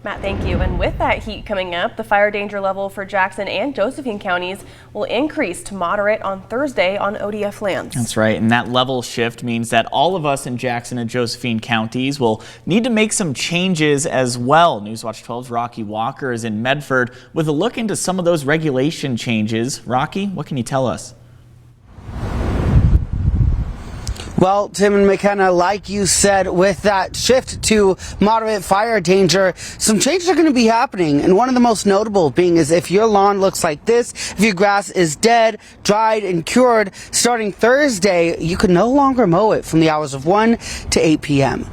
Matt, thank you. And with that heat coming up, the fire danger level for Jackson and Josephine counties will increase to moderate on Thursday on ODF lands. That's right. And that level shift means that all of us in Jackson and Josephine counties will need to make some changes as well. Newswatch 12's Rocky Walker is in Medford with a look into some of those regulation changes. Rocky, what can you tell us? Well, Tim and McKenna, like you said, with that shift to moderate fire danger, some changes are going to be happening. And one of the most notable being is if your lawn looks like this, if your grass is dead, dried, and cured, starting Thursday, you can no longer mow it from the hours of 1 to 8 p.m.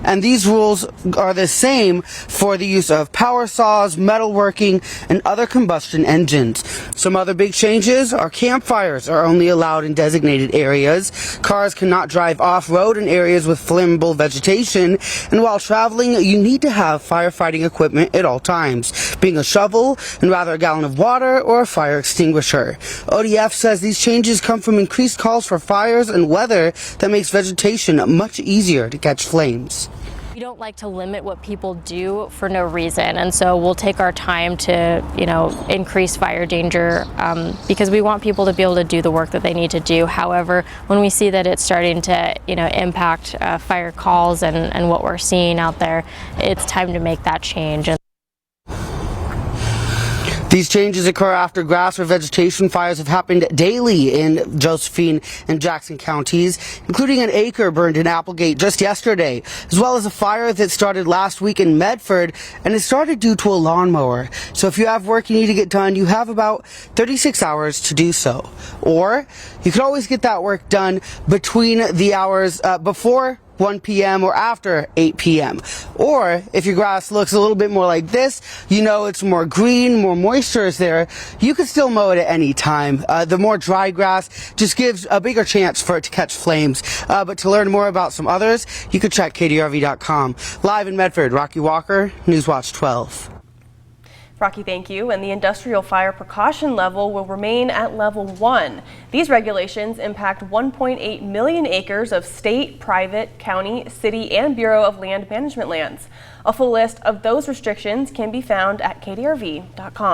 And these rules are the same for the use of power saws, metalworking, and other combustion engines. Some other big changes are campfires are only allowed in designated areas. Cars cannot drive off-road in areas with flammable vegetation. And while traveling, you need to have firefighting equipment at all times, being a shovel and rather a gallon of water or a fire extinguisher. ODF says these changes come from increased calls for fires and weather that makes vegetation much easier to catch flames. We don't like to limit what people do for no reason, and so we'll take our time to, increase fire danger because we want people to be able to do the work that they need to do. However, when we see that it's starting to, impact fire calls and what we're seeing out there, it's time to make that change. These changes occur after grass or vegetation fires have happened daily in Josephine and Jackson counties, including an acre burned in Applegate just yesterday, as well as a fire that started last week in Medford, and it started due to a lawnmower. So if you have work you need to get done, you have about 36 hours to do so. Or you can always get that work done between the hours before 1 p.m. or after 8 p.m. Or if your grass looks a little bit more like this, it's more green, more moisture is there, you can still mow it at any time. The more dry grass just gives a bigger chance for it to catch flames. But to learn more about some others, you can check KDRV.com. Live in Medford, Rocky Walker, Newswatch 12. Rocky, thank you. And the industrial fire precaution level will remain at level 1. These regulations impact 1.8 million acres of state, private, county, city, and Bureau of Land Management lands. A full list of those restrictions can be found at KDRV.com.